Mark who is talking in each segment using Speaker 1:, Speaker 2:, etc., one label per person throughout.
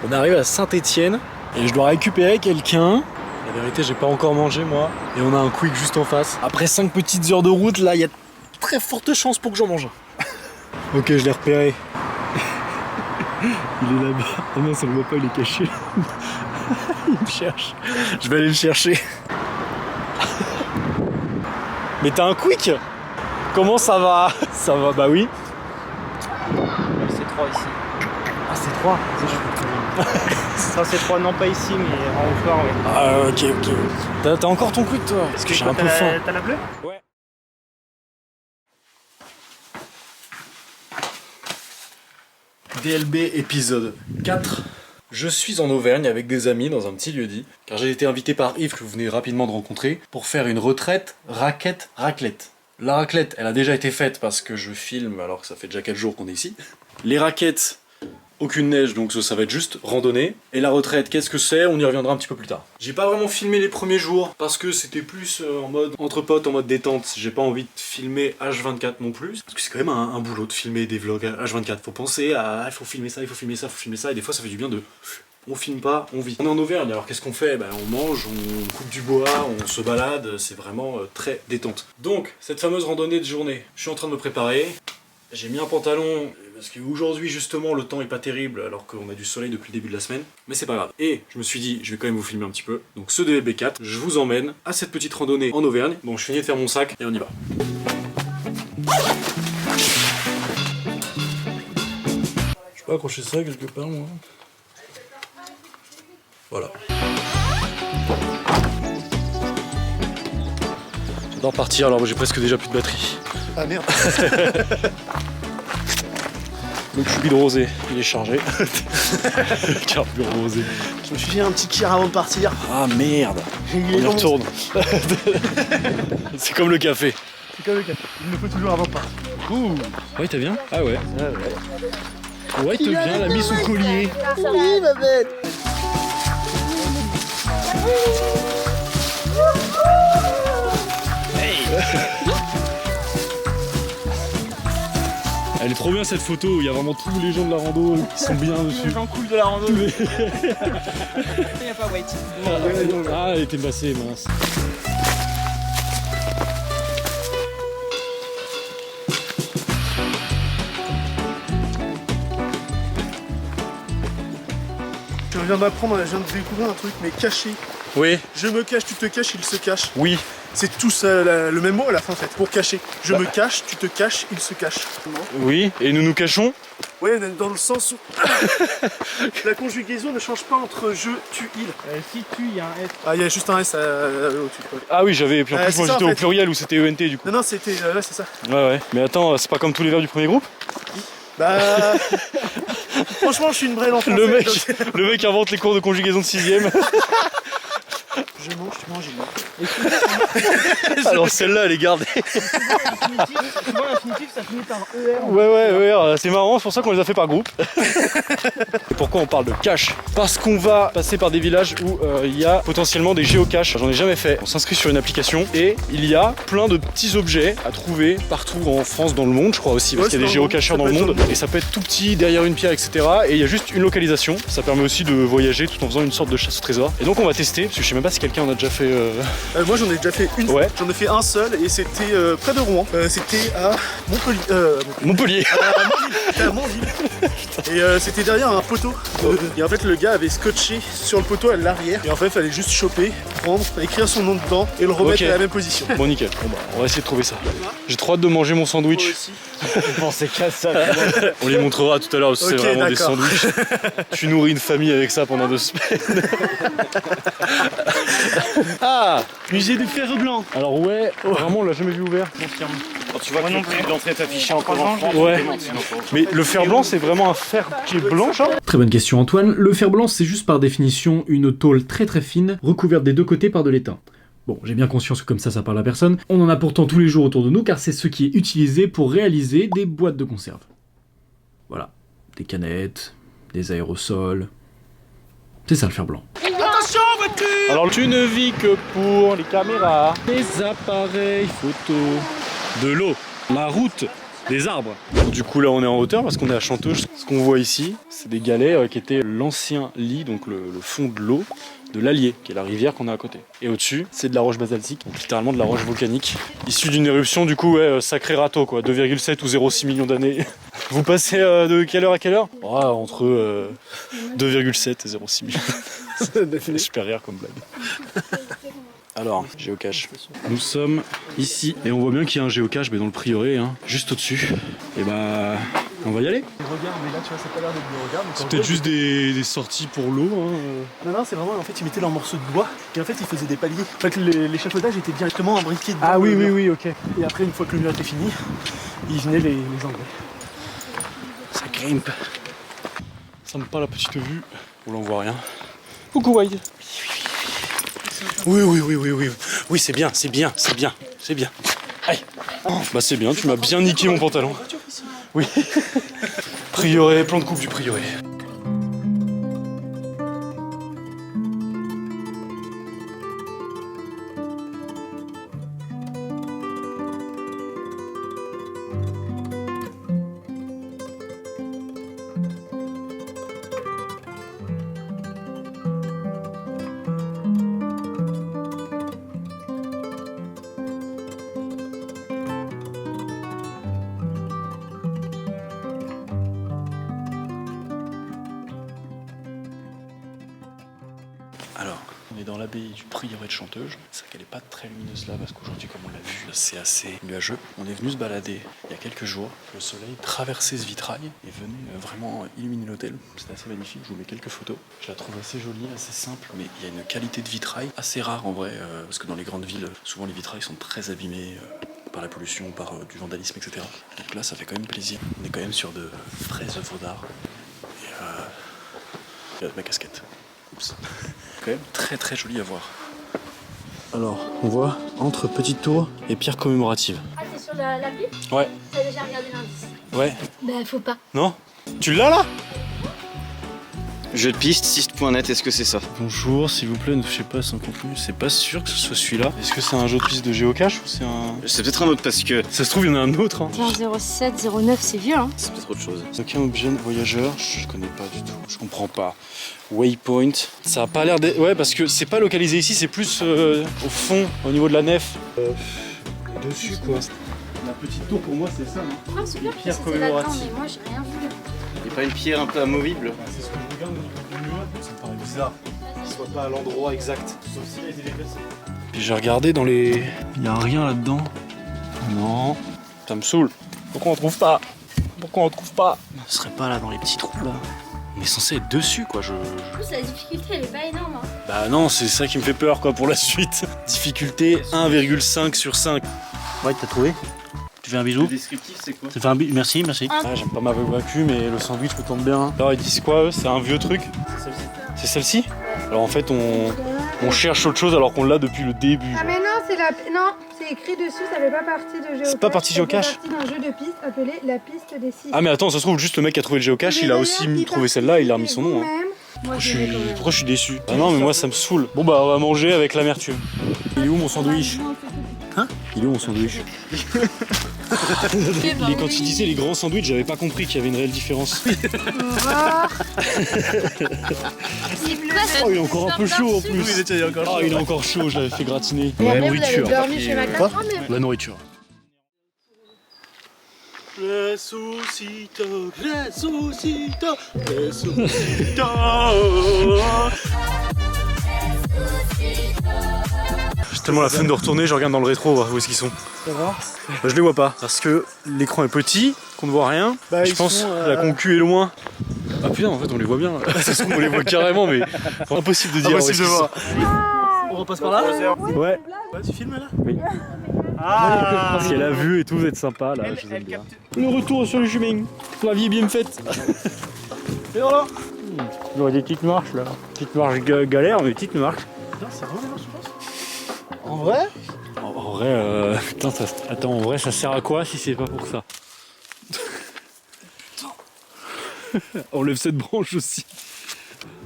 Speaker 1: On arrive à Saint-Étienne et je dois récupérer quelqu'un. La vérité, j'ai pas encore mangé moi. Et on a un quick juste en face. Après 5 petites heures de route, là, il y a très forte chance pour que j'en mange. Ok, je l'ai repéré. Il est là-bas. Ah non, ça le voit pas, il est caché. Il me cherche. Je vais aller le chercher. Mais t'as un quick? Comment ça va? Ça va, bah oui.
Speaker 2: C'est 3 ici.
Speaker 1: Ah, c'est 3.
Speaker 2: Ça c'est 3, non pas ici mais en hauteur, oui.
Speaker 1: Ah, ok. T'as encore ton quick toi? Parce que j'ai un peu faim.
Speaker 2: T'as la bleue?
Speaker 1: Ouais. DLB épisode 4. Je suis en Auvergne avec des amis dans un petit lieu-dit, car j'ai été invité par Yves, que vous venez rapidement de rencontrer, pour faire une retraite raquette-raclette. La raclette, elle a déjà été faite parce que je filme alors que ça fait déjà 4 jours qu'on est ici. Les raquettes, aucune neige, donc ça va être juste randonnée. Et la retraite, qu'est-ce que c'est? On y reviendra un petit peu plus tard. J'ai pas vraiment filmé les premiers jours parce que c'était plus en mode entre potes, en mode détente. J'ai pas envie de filmer H24 non plus. Parce que c'est quand même un boulot de filmer des vlogs H24. Faut penser à il faut filmer ça, il faut filmer ça, il faut filmer ça. Et des fois ça fait du bien de... On filme pas, on vit. On est en Auvergne, alors qu'est-ce qu'on fait? On mange, on coupe du bois, on se balade, c'est vraiment très détente. Donc, cette fameuse randonnée de journée, je suis en train de me préparer. J'ai mis un pantalon, parce qu'aujourd'hui justement le temps est pas terrible, alors qu'on a du soleil depuis le début de la semaine, mais c'est pas grave. Et je me suis dit, je vais quand même vous filmer un petit peu. Donc ce DLB4, je vous emmène à cette petite randonnée en Auvergne. Bon, je finis de faire mon sac et on y va. Je peux accrocher ça quelque part, moi? Voilà. J'adore partir, alors j'ai presque déjà plus de batterie.
Speaker 3: Ah merde.
Speaker 1: Le cubide rosé, il est chargé. Carburant rosé.
Speaker 3: Je me suis fait un petit kir avant de partir.
Speaker 1: Ah merde. On y retourne. C'est comme le café.
Speaker 3: C'est comme le café. Il me faut toujours avant de partir.
Speaker 1: Ouh. Ouais, t'as bien? Ah ouais. Ouais, t'as bien, la mise sous le collier.
Speaker 3: Oui, ma bête.
Speaker 1: Elle est trop bien cette photo, il y a vraiment tous les gens de la rando qui sont bien dessus.
Speaker 2: Les gens cool de la rando. Il n'y a pas wait.
Speaker 1: Ah, elle était massée, mince.
Speaker 3: Je viens d'apprendre, je viens de découvrir un truc, mais caché.
Speaker 1: Oui.
Speaker 3: Je me cache, tu te caches, il se cache.
Speaker 1: Oui.
Speaker 3: C'est tout ça, le même mot à la fin en fait, pour cacher. Je me cache, tu te caches, il se cache.
Speaker 1: Oui, et nous nous cachons?
Speaker 3: Ouais, dans le sens où la conjugaison ne change pas entre je, tu, il.
Speaker 2: Si tu, il y a un S.
Speaker 3: Ah, il y a juste un S au-dessus. Quoi.
Speaker 1: Ah oui, j'avais. Puis en plus,
Speaker 3: c'est
Speaker 1: moi
Speaker 3: ça,
Speaker 1: j'étais
Speaker 3: en
Speaker 1: au
Speaker 3: fait.
Speaker 1: pluriel ou c'était ENT du coup.
Speaker 3: Non, c'était. Ouais, c'est ça.
Speaker 1: Ouais. Mais attends, c'est pas comme tous les verbes du premier groupe?
Speaker 3: Bah. Franchement, je suis une vraie enfant.
Speaker 1: Le mec invente les cours de conjugaison de 6ème.
Speaker 3: Je mange, tu manges, il mange.
Speaker 1: Alors celle-là, elle est gardée.
Speaker 2: Souvent l'infinitif ça finit par ER.
Speaker 1: Ouais, c'est marrant, c'est pour ça qu'on les a fait par groupe. Pourquoi on parle de cache? Parce qu'on va passer par des villages où il y a potentiellement des géocaches. J'en ai jamais fait. On s'inscrit sur une application et il y a plein de petits objets à trouver partout en France, dans le monde, je crois aussi, parce qu'il y a des géocacheurs dans le monde. Et ça peut être tout petit, derrière une pierre, etc. Et il y a juste une localisation. Ça permet aussi de voyager tout en faisant une sorte de chasse au trésor. Et donc on va tester, parce que je sais même pas si quelqu'un en a déjà fait.
Speaker 3: Moi j'en ai déjà fait une fois. J'en ai fait un seul et c'était près de Rouen. C'était à Montpellier.
Speaker 1: Montpellier.
Speaker 3: C'était à Montville. Et c'était derrière un poteau. Et en fait le gars avait scotché sur le poteau à l'arrière. Et en fait il fallait juste choper, prendre, écrire son nom dedans et le remettre à la même position.
Speaker 1: Bon nickel. Bon, bah, on va essayer de trouver ça. J'ai trop hâte de manger mon sandwich.
Speaker 3: Moi aussi.
Speaker 2: Bon c'est qu'à ça.
Speaker 1: On les montrera tout à l'heure, c'est vraiment des sandwichs. Tu nourris une famille avec ça pendant 2 semaines. Ah,
Speaker 2: Musée du fer blanc.
Speaker 1: alors ouais, vraiment on l'a jamais vu ouvert.
Speaker 2: Confirme.
Speaker 4: Quand tu vois que le prix d'entrée est affiché encore en France,
Speaker 1: Ouais. Mais le fer blanc c'est vraiment un fer qui est blanc genre?
Speaker 5: Très bonne question Antoine. Le fer blanc c'est juste par définition une tôle très très fine recouverte des deux côtés par de l'étain. Bon, j'ai bien conscience que comme ça parle à personne. On en a pourtant tous les jours autour de nous car c'est ce qui est utilisé pour réaliser des boîtes de conserve. Voilà, des canettes, des aérosols. C'est ça le fer blanc.
Speaker 1: Alors tu ne vis que pour les caméras, les appareils photo, de l'eau, la route, des arbres. Du coup là on est en hauteur parce qu'on est à Chanteuge. Ce qu'on voit ici, c'est des galets qui étaient l'ancien lit, donc le fond de l'eau de l'Allier, qui est la rivière qu'on a à côté. Et au-dessus, c'est de la roche basaltique, donc littéralement de la roche volcanique, issue d'une éruption du coup, ouais, sacré râteau quoi, 2,7 ou 0,6 millions d'années. Vous passez de quelle heure à quelle heure? Entre 2,7 et 0,6 millions. C'est super rire comme blague. Alors, géocache. Nous sommes ici et on voit bien qu'il y a un géocache mais dans le prieuré, hein, juste au-dessus. Et bah, on va y aller.
Speaker 3: Regarde, mais là tu vois, c'est pas l'air d'être des regards.
Speaker 1: C'est peut-être juste des sorties pour l'eau. Hein.
Speaker 3: Non, c'est vraiment, en fait, ils mettaient leurs morceaux de bois et en fait, ils faisaient des paliers. En fait, l'échafaudage était directement imbriqué dedans.
Speaker 1: Ah oui, ok.
Speaker 3: Et après, une fois que le mur était fini, ils venaient les enlever.
Speaker 1: Ça grimpe. Ça me pas la petite vue. Oh là, on voit rien. Coucou, Wide. Oui, c'est bien. Aïe. Bah c'est bien, tu m'as bien niqué mon pantalon. Oui. Prieuré, plan de coupe du prieuré. Alors, on est dans l'abbaye du prieuré de Chanteuge. C'est vrai qu'elle n'est pas très lumineuse là parce qu'aujourd'hui, comme on l'a vu, c'est assez nuageux. On est venu se balader il y a quelques jours. Le soleil traversait ce vitrail et venait vraiment illuminer l'hôtel. C'était assez magnifique. Je vous mets quelques photos. Je la trouve assez jolie, assez simple, mais il y a une qualité de vitrail assez rare en vrai parce que dans les grandes villes, souvent les vitrails sont très abîmés par la pollution, par du vandalisme, etc. Donc là, ça fait quand même plaisir. On est quand même sur de vraies œuvres d'art. Et ma casquette. Oups. Quand même très très joli à voir. Alors, on voit entre petite tour et pierre commémorative.
Speaker 6: Ah, c'est sur la piste?
Speaker 1: Ouais.
Speaker 6: T'as déjà regardé l'indice?
Speaker 1: Ouais.
Speaker 6: Bah, faut pas.
Speaker 1: Non? Tu l'as là?
Speaker 4: Jeu de piste, 6.net, est-ce que c'est ça?
Speaker 1: Bonjour, s'il vous plaît, ne touchez pas à son contenu. C'est pas sûr que ce soit celui-là. Est-ce que c'est un jeu de piste de géocache ou c'est un...
Speaker 4: C'est peut-être un autre parce que...
Speaker 1: Ça se trouve, il y en a un autre. Hein.
Speaker 6: 07, 09, c'est vieux, hein?
Speaker 4: C'est peut-être autre chose.
Speaker 1: Aucun objet voyageur, je connais pas du tout. Je comprends pas. Waypoint, ça a pas l'air d'être... Ouais, parce que c'est pas localisé ici, c'est plus au fond, au niveau de la nef. Dessus, quoi. La petite tour, pour moi, c'est ça, non?
Speaker 6: Ah, c'est bien,
Speaker 1: pierres
Speaker 6: c'était là-dedans,
Speaker 1: commémoratives.
Speaker 6: mais moi, j'ai rien vu.
Speaker 4: Il n'y a pas une pierre un peu amovible?
Speaker 1: C'est ce que je regarde du mur, ça me paraît bizarre qu'il soit pas à l'endroit exact. Sauf s'il a été déplacé. Puis j'ai regardé dans les... Il y a rien là-dedans. Non. Ça me saoule. Pourquoi on trouve pas? Ce serait pas là dans les petits trous là. On est censé être dessus quoi,
Speaker 6: En plus, la difficulté, elle est pas énorme, hein.
Speaker 1: Bah non, c'est ça qui me fait peur quoi pour la suite. Difficulté 1,5 sur 5.
Speaker 2: Ouais, t'as trouvé? Tu fais un bisou?
Speaker 4: Le descriptif, c'est quoi?
Speaker 2: Tu fais un bisou? Merci.
Speaker 1: Ah, j'aime pas m'avoir vaincu, mais le sandwich me tombe bien. Alors ils disent quoi eux? C'est un vieux truc? C'est celle-ci? Alors en fait on cherche autre chose alors qu'on l'a depuis le début.
Speaker 7: Ah mais non, c'est la... Non, c'est écrit dessus, ça fait pas partie de géocache.
Speaker 1: C'est pas partie géocache?
Speaker 7: Ça fait partie d'un jeu de piste appelé la piste des 6.
Speaker 1: Ah mais attends, ça se trouve juste le mec qui a trouvé le géocache, il a aussi trouvé celle-là, il a remis son nom. Hein.
Speaker 6: Moi,
Speaker 1: Pourquoi je suis déçu? Ah non mais moi ça me saoule. Bon bah on va manger avec l'amertume. Il est où mon sandwich? Hein? Il est où mon sandwich? Quand il disait les grands sandwichs, j'avais pas compris qu'il y avait une réelle différence. Oh, il est encore un peu chaud en plus. Ah, il est encore chaud, je l'avais fait gratiner.
Speaker 7: Et après, vous avez dormi chez Macron.
Speaker 1: La nourriture.
Speaker 3: Ressuscita, ressuscita, ressuscita.
Speaker 1: J'ai tellement la flemme de retourner, je regarde dans le rétro voir où est-ce qu'ils sont.
Speaker 3: Ça va?
Speaker 1: Bah, je les vois pas parce que l'écran est petit, qu'on ne voit rien.
Speaker 3: Bah,
Speaker 1: je
Speaker 3: ils
Speaker 1: pense
Speaker 3: sont,
Speaker 1: que la concu est loin. Ah putain, en fait on les voit bien. Ça se trouve, on les voit carrément, mais impossible de dire.
Speaker 3: Impossible de voir.
Speaker 2: On repasse par là?
Speaker 1: Ouais.
Speaker 3: Ouais, tu filmes là?
Speaker 1: Oui.
Speaker 3: Ah!
Speaker 1: Parce qu'il y a la vue et tout, vous êtes sympa là, je vous aime bien. Le retour sur le chemin. La vie est bien faite.
Speaker 3: Et voilà!
Speaker 2: Il y aurait des petites marches là. Petites marches galères, mais petites marches.
Speaker 3: Putain, c'est vraiment je pense. En vrai?
Speaker 1: En vrai, putain, attends, en vrai, ça sert à quoi si c'est pas pour ça? Enlève cette branche aussi.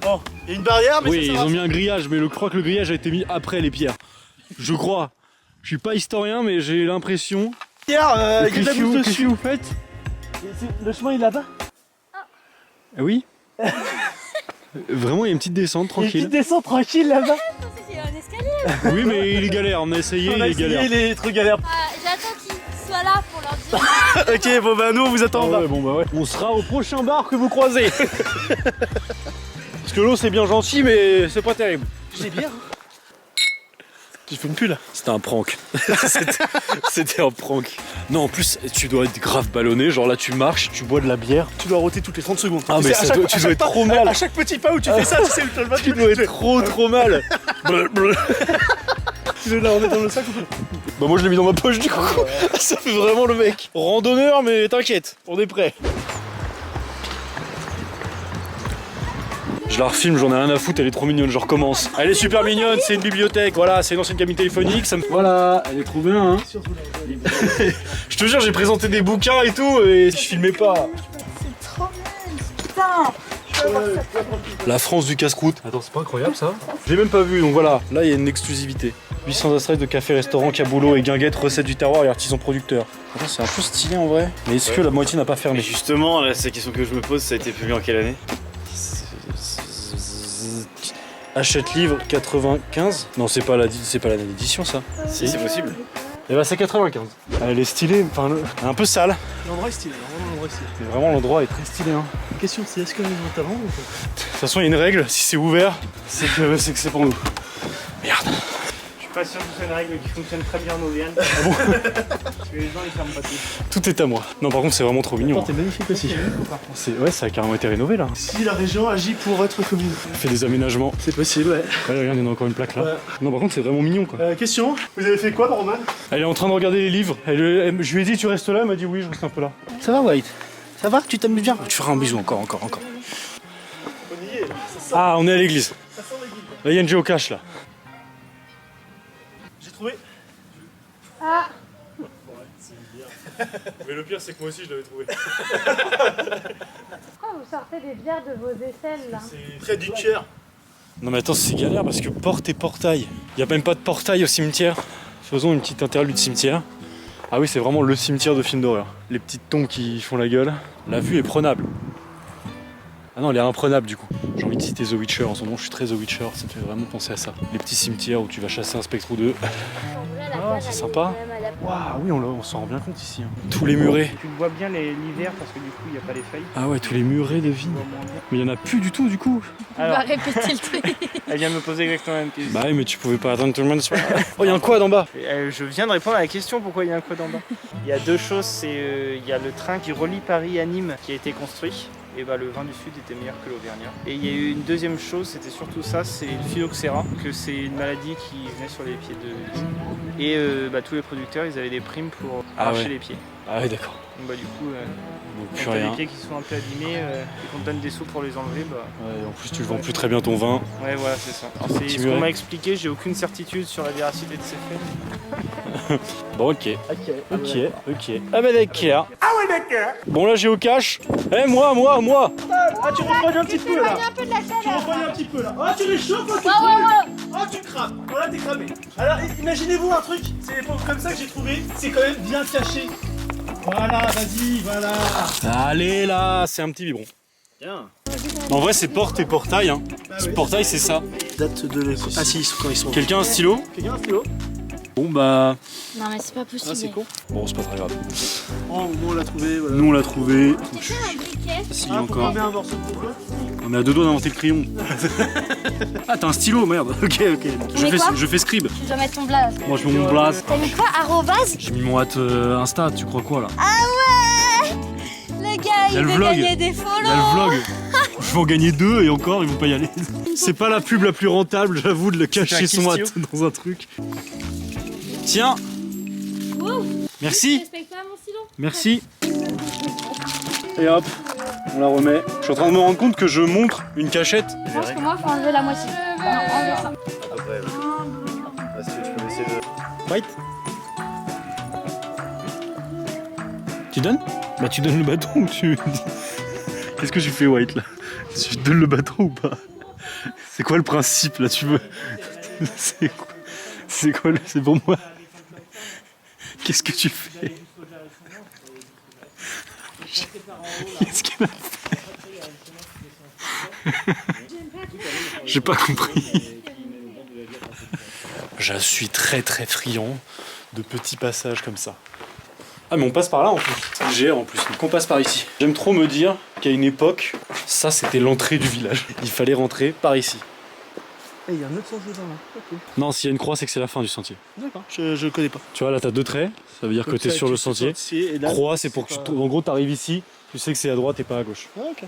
Speaker 3: Bon, il y a une barrière, mais
Speaker 1: Oui,
Speaker 3: ça
Speaker 1: ils
Speaker 3: va.
Speaker 1: ont mis un grillage, mais je crois que le grillage a été mis après les pierres. Je crois. Je suis pas historien, mais j'ai l'impression
Speaker 3: Pierre, il y a de la
Speaker 5: Qu'est-ce
Speaker 3: bouffe
Speaker 5: que
Speaker 3: dessus.
Speaker 5: vous faites?
Speaker 3: Le chemin il est là-bas.
Speaker 5: Ah oui. Vraiment, il y a une petite descente
Speaker 3: Il y a une
Speaker 5: tranquille.
Speaker 3: petite descente tranquille là-bas.
Speaker 6: C'est un escalier.
Speaker 5: Oui, mais il est galère, on a essayé,
Speaker 3: On a
Speaker 5: il est
Speaker 3: essayé,
Speaker 5: galère.
Speaker 3: il est trop galère.
Speaker 6: J'attends qu'il soit là pour leur dire.
Speaker 3: Ok, bon bah nous on vous attend en bas.
Speaker 5: Ouais, bon bah ouais. On sera au prochain bar que vous croisez. Parce que l'eau c'est bien gentil, mais c'est pas terrible.
Speaker 3: C'est bien. Tu fais une pull là.
Speaker 5: C'était un prank. C'était un prank. Non, en plus, tu dois être grave ballonné. Genre là, tu marches, tu bois de la bière.
Speaker 3: Tu dois roter toutes les 30 secondes.
Speaker 5: Ah,
Speaker 3: Tu
Speaker 5: mais
Speaker 3: sais,
Speaker 5: ça
Speaker 3: à
Speaker 5: doit-
Speaker 3: chaque-
Speaker 5: tu
Speaker 3: à
Speaker 5: dois
Speaker 3: chaque
Speaker 5: être
Speaker 3: pas-
Speaker 5: trop mal.
Speaker 3: À chaque petit pas où tu fais ça, tu sais, le
Speaker 5: Tu dois être trop mal. Bleu, bleu.
Speaker 3: Tu veux la remettre dans le sac ou pas?
Speaker 5: Bah moi je l'ai mis dans ma poche du coup. Ça fait vraiment le mec. Randonneur, mais t'inquiète, on est prêt. Je la refilme, j'en ai rien à foutre, elle est trop mignonne, je recommence. Elle est super mignonne, c'est une bibliothèque, voilà, c'est une ancienne cabine téléphonique. Ça me... Voilà, elle est trop bien. Hein. Je te jure, j'ai présenté des bouquins et tout, et je filmais pas.
Speaker 7: C'est trop bien. Putain.
Speaker 5: La France du casse-croûte. Attends, c'est pas incroyable ça? Je l'ai même pas vu, donc voilà, là il y a une exclusivité. 800 adresses de café, restaurant, caboulot et guinguettes, recettes du terroir et artisans producteurs. Attends, c'est un peu stylé en vrai. Mais est-ce que la moitié n'a pas fermé?
Speaker 4: Mais justement, là, c'est la question que je me pose, ça a été publié en quelle année?
Speaker 5: Achète livre 95. Non, c'est pas l'année d'édition ça.
Speaker 4: Si, c'est possible.
Speaker 5: Et bah c'est 95. Elle est stylée, enfin un peu sale.
Speaker 3: L'endroit est stylé, vraiment l'endroit est stylé.
Speaker 5: Mais vraiment l'endroit est très stylé. Hein.
Speaker 3: La question c'est est-ce qu'on est dans ta vente ou pas?
Speaker 5: De toute façon, il y a une règle, si c'est ouvert, c'est que c'est pour nous. Merde.
Speaker 2: Je suis pas sûr que ce soit une règle qui fonctionne très bien en Auvergne. Parce que les gens ils ferment pas tout.
Speaker 5: Tout est à moi. Non, par contre, c'est vraiment trop mignon.
Speaker 3: T'es magnifique aussi.
Speaker 5: Ouais, ça a carrément été rénové là.
Speaker 3: Si la région agit pour être commune.
Speaker 5: On fait des aménagements.
Speaker 3: C'est possible, ouais.
Speaker 5: Ouais, regarde, il y en a encore une plaque là.
Speaker 3: Ouais.
Speaker 5: Non, par contre, c'est vraiment mignon quoi.
Speaker 3: Question, vous avez fait quoi, Roman?
Speaker 5: Elle est en train de regarder les livres. Je lui ai dit, tu restes là? Elle m'a dit, oui, je reste un peu là.
Speaker 3: Ça va, White?
Speaker 1: Ça va? Tu t'aimes bien? Tu feras un bisou encore.
Speaker 3: On y est, ça sent,
Speaker 5: Ah, on est à l'église.
Speaker 3: ça sent l'église.
Speaker 5: Là, il y a une géocache là.
Speaker 3: J'ai trouvé.
Speaker 7: Ah,
Speaker 5: Mais le pire, c'est que moi aussi, je l'avais trouvé.
Speaker 7: pourquoi vous sortez des bières de vos aisselles là?
Speaker 3: C'est près du tiers.
Speaker 5: Non mais attends, c'est galère parce que porte et portail. Il n'y a même pas de portail au cimetière. Faisons une petite interlude cimetière. Ah oui, c'est vraiment le cimetière de film d'horreur. Les petites tombes qui font la gueule. La vue est prenable. Ah non, elle est imprenable du coup. J'ai envie de citer The Witcher en ce moment, je suis très The Witcher, ça me fait vraiment penser à ça. Les petits cimetières où tu vas chasser un spectre ou deux. Ah, c'est sympa. Waouh, oui, on s'en rend bien compte ici. Hein. Tous les murets.
Speaker 2: Tu le vois bien l'hiver parce que du coup il n'y a pas les feuilles.
Speaker 5: Ah ouais, tous les murets de vigne. Mais il y en a plus du tout du coup.
Speaker 6: On va répéter le truc.
Speaker 2: Elle vient de me poser exactement la même question.
Speaker 5: Bah oui, mais tu pouvais pas attendre tout le monde. Oh, il y a un quad en bas.
Speaker 2: Je viens de répondre à la question pourquoi il y a un quad en bas. Il y a deux choses, c'est il y a le train qui relie Paris à Nîmes qui a été construit. Et bah le vin du sud était meilleur que l'auvergnat. Et il y a eu une deuxième chose, c'était surtout ça, c'est le phylloxéra, que c'est une maladie qui venait sur les pieds de vigne. Et tous les producteurs, ils avaient des primes pour
Speaker 5: Ah
Speaker 2: arracher
Speaker 5: ouais.
Speaker 2: les pieds.
Speaker 5: Ah ouais, d'accord.
Speaker 2: Donc du coup,
Speaker 5: Donc
Speaker 2: quand
Speaker 5: plus
Speaker 2: t'as
Speaker 5: rien.
Speaker 2: les pieds qui sont un peu abîmés et qu'on te donne des sous pour les enlever, bah
Speaker 5: Ouais, en plus, tu vends plus très bien ton vin.
Speaker 2: ouais voilà c'est ça. Alors, c'est
Speaker 5: Petit
Speaker 2: ce qu'on
Speaker 5: muret.
Speaker 2: m'a expliqué, j'ai aucune certitude sur la véracité de ces faits.
Speaker 5: Bon, ok. Ok. Ah bah d'accord. Bon, là, j'ai au cash. Eh, moi.
Speaker 3: Ah, tu refroidis un petit peu là.
Speaker 7: Un peu de la
Speaker 3: Tu
Speaker 7: chaleur.
Speaker 3: refroidis un petit peu là. Ah, tu réchauffes, tu crames. Ah, tu crames. Voilà, t'es cramé. Alors, imaginez-vous un truc. C'est l'époque comme ça que j'ai trouvé. C'est quand même bien caché. Voilà, vas-y, voilà.
Speaker 5: Allez, là, c'est un petit biberon.
Speaker 3: Bien.
Speaker 5: En vrai, c'est porte et portail. Hein. Ce portail, c'est ça.
Speaker 3: Date de l'époque. Ah, si, quand ils sont.
Speaker 5: Quelqu'un a un stylo?
Speaker 3: Quelqu'un a un stylo?
Speaker 5: Bon, bah.
Speaker 6: Non mais c'est pas possible.
Speaker 3: Ah, c'est con.
Speaker 5: Bon, c'est pas très grave.
Speaker 3: Oh, on l'a trouvé, voilà.
Speaker 5: Nous, on l'a trouvé.
Speaker 6: C'est un briquet.
Speaker 5: Si,
Speaker 3: Ah,
Speaker 5: encore.
Speaker 3: bien un morceau de coco.
Speaker 5: On est à deux doigts d'inventer le crayon. Ah, t'as un stylo, merde. Ok.
Speaker 6: mets quoi
Speaker 5: Je fais scribe.
Speaker 6: Tu dois mettre ton blaze.
Speaker 5: Moi, je mets mon blaze.
Speaker 6: T'as mis quoi? Arrobase?
Speaker 5: J'ai mis mon hâte Insta, tu crois quoi là?
Speaker 6: Ah ouais. Le gars,
Speaker 5: Y a
Speaker 6: il
Speaker 5: le
Speaker 6: veut
Speaker 5: vlog.
Speaker 6: gagner des
Speaker 5: Il y
Speaker 6: follow.
Speaker 5: a le vlog. Je vais en gagner 2 et encore, ils vont pas y aller. C'est pas la pub la plus rentable, j'avoue, de le cacher son hâte dans un truc. Tiens,
Speaker 6: Wow.
Speaker 5: merci,
Speaker 6: Respecte pas mon stylo.
Speaker 5: merci. Et hop, on la remet. Je suis en train de me rendre compte que je montre une cachette.
Speaker 6: Je pense que moi, faut enlever la moitié. Non, enlever ça.
Speaker 5: White. Tu donnes? Bah tu donnes le bâton ou tu... Qu'est-ce que tu fais White là? Tu donnes le bâton ou pas? C'est quoi le principe là? Tu veux... C'est quoi? C'est pour moi? Qu'est-ce que tu fais? Qu'est-ce qu'elle a fait? J'ai pas compris. Je suis très très friand de petits passages comme ça. Ah mais on passe par là en plus. C'est GR en plus, donc on passe par ici. J'aime trop me dire qu'à une époque, ça c'était l'entrée du village. Il fallait rentrer par ici.
Speaker 3: Et il y a un autre sentier par là. Ok.
Speaker 5: Non, s'il y a une croix, c'est que c'est la fin du sentier.
Speaker 3: D'accord. Je connais pas.
Speaker 5: Tu vois, là t'as 2 traits, ça veut dire que t'es sur le sentier.
Speaker 3: Et là,
Speaker 5: Croix, c'est pour que en gros t'arrives ici, tu sais que c'est à droite et pas à gauche.
Speaker 3: Ah, ok.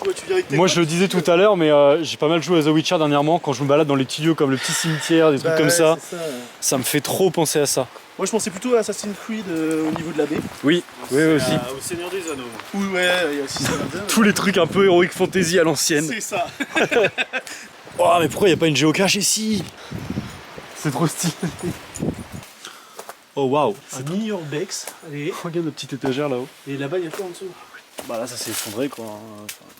Speaker 3: Ouais, tu viens avec tes
Speaker 5: Moi
Speaker 3: potes.
Speaker 5: je le disais tout à l'heure, mais j'ai pas mal joué à The Witcher dernièrement. Quand je me balade dans les petits lieux comme le petit cimetière, des trucs
Speaker 3: Bah
Speaker 5: comme
Speaker 3: ouais,
Speaker 5: ça,
Speaker 3: c'est ça.
Speaker 5: ça me fait trop penser à ça.
Speaker 3: Moi je pensais plutôt à Assassin's Creed au niveau de la baie.
Speaker 5: Oui, oui aussi.
Speaker 1: Au Seigneur des Anneaux.
Speaker 3: Ou ouais, il y a aussi ça.
Speaker 5: Tous les trucs un peu Heroic Fantasy à l'ancienne.
Speaker 3: C'est ça.
Speaker 5: Oh, mais pourquoi il n'y a pas une géocache ici? C'est trop stylé. Oh waouh.
Speaker 3: Un mini urbex. Allez.
Speaker 5: Regarde la petite étagère là-haut.
Speaker 3: Et là-bas il y a quoi en dessous?
Speaker 5: Bah là ça s'est effondré quoi.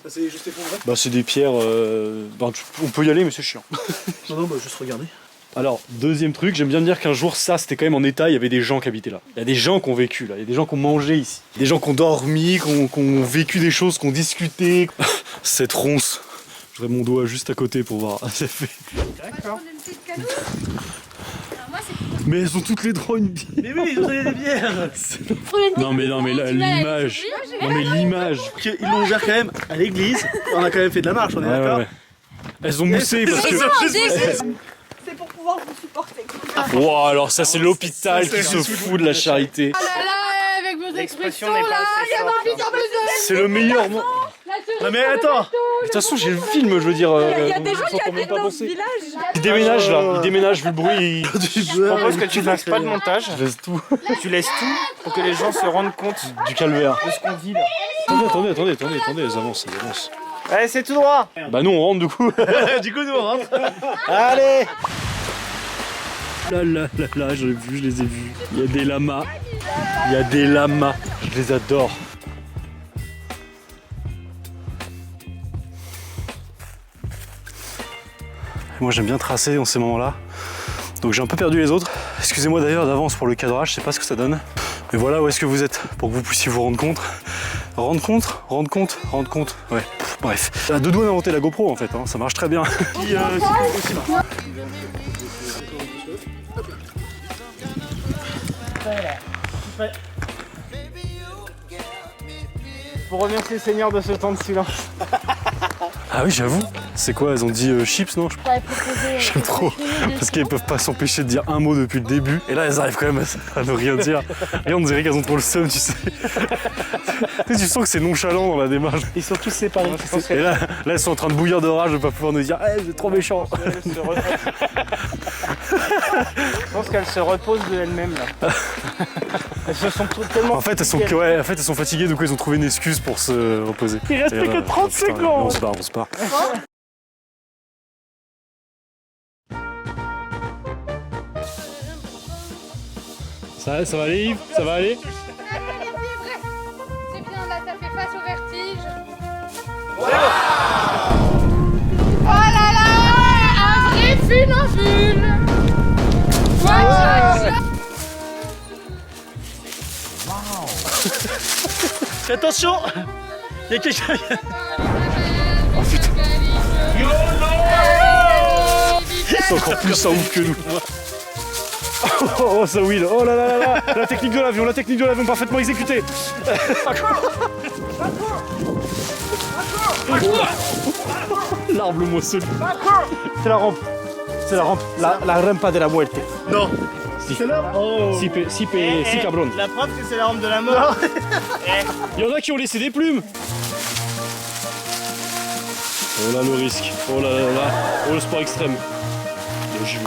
Speaker 3: Ça s'est juste effondré?
Speaker 5: Bah c'est des pierres. On peut y aller mais c'est chiant.
Speaker 3: Non, bah juste regarder.
Speaker 5: Alors, deuxième truc, j'aime bien dire qu'un jour ça c'était quand même en état, il y avait des gens qui habitaient là. Il y a des gens qui ont vécu là, il y a des gens qui ont mangé ici. Des gens qui ont dormi, qui ont vécu des choses, qui ont discuté. Cette ronce. J'aurais mon doigt juste à côté pour voir. Ça fait...
Speaker 2: D'accord.
Speaker 6: Une petite canoute. Alors moi, c'est
Speaker 5: Mais elles ont toutes les droits une bière.
Speaker 3: Mais oui, ils ont donné des bières.
Speaker 5: Non mais là, l'image. Non mais l'image.
Speaker 3: Ils l'ont ouvert quand même à l'église. On a quand même fait de la marche, on est d'accord?
Speaker 5: Elles ont moussé parce que...
Speaker 7: C'est pour pouvoir vous supporter.
Speaker 5: Wow, alors ça c'est l'hôpital qui se fout de la charité.
Speaker 7: Oh là là, avec vos
Speaker 2: L'expression
Speaker 7: expressions
Speaker 2: n'est pas
Speaker 7: là,
Speaker 2: assez
Speaker 7: il y a
Speaker 2: forte,
Speaker 7: envie d'en besoin.
Speaker 5: C'est le meilleur moment.
Speaker 3: Non mais attends.
Speaker 5: De toute façon j'ai le film, je veux dire.
Speaker 7: Il y a des gens qui habitent dans ce village.
Speaker 5: Il déménage là, il déménage vu le bruit.
Speaker 2: Je propose que tu fasses pas de montage,
Speaker 5: Je laisse tout.
Speaker 2: tu laisses tout pour que les gens se rendent compte
Speaker 5: Du calvaire.
Speaker 2: de ce qu'on dit là.
Speaker 5: Attendez, elles avancent.
Speaker 2: Allez, c'est tout droit.
Speaker 5: Bah nous on rentre du coup.
Speaker 3: Du coup nous on rentre.
Speaker 5: Allez. Là, je les ai vus. Il y a des lamas. Je les adore. Moi j'aime bien tracer dans ces moments-là. Donc j'ai un peu perdu les autres. Excusez-moi d'ailleurs d'avance pour le cadrage, je sais pas ce que ça donne. Mais voilà où est-ce que vous êtes pour que vous puissiez vous rendre compte. Rendre compte. Ouais, bref. À 2 doigts d'inventer la GoPro en fait, hein. Ça marche très bien.
Speaker 2: Pour remercier le Seigneur de ce temps de silence.
Speaker 5: Ah oui, j'avoue. C'est quoi, elles ont dit chips, non?
Speaker 6: j'aurais proposé.
Speaker 5: J'aime trop. Parce qu'elles peuvent pas s'empêcher de dire un mot depuis le début. Et là, elles arrivent quand même à ne rien dire. Et on dirait qu'elles ont trop le seum, tu sais. Tu sens que c'est nonchalant dans la démarche.
Speaker 3: Ils sont tous séparés.
Speaker 5: Et là, elles sont en train de bouillir de rage de pas pouvoir nous dire hey, vous êtes trop méchant.
Speaker 2: Je pense qu'elles se reposent de elles-mêmes là. Elles se sont tellement...
Speaker 5: En fait, elles sont fatiguées, du coup, elles ont trouvé une excuse pour se reposer.
Speaker 3: Il reste plus que 30 secondes.
Speaker 5: On se barre. Ça va aller, Yves? Ça va aller?
Speaker 6: C'est bien, là, t'as fait face au vertige. Oh là là, un vrai funambule.
Speaker 3: Attention. Il y a quelqu'un.
Speaker 5: Oh putain. C'est encore plus ça ouf que nous. Oh ça oui là. Oh là là là. La technique de l'avion parfaitement exécutée. L'arbre moissonné. C'est la rampe. La rampa de la muerte.
Speaker 3: Non.
Speaker 5: Si.
Speaker 3: C'est là. Oh.
Speaker 5: Si cabron.
Speaker 2: La preuve que c'est la rampe de la mort.
Speaker 5: Il y en a qui ont laissé des plumes. Oh là le risque. Oh là là là. Oh le sport extrême. Le jeu.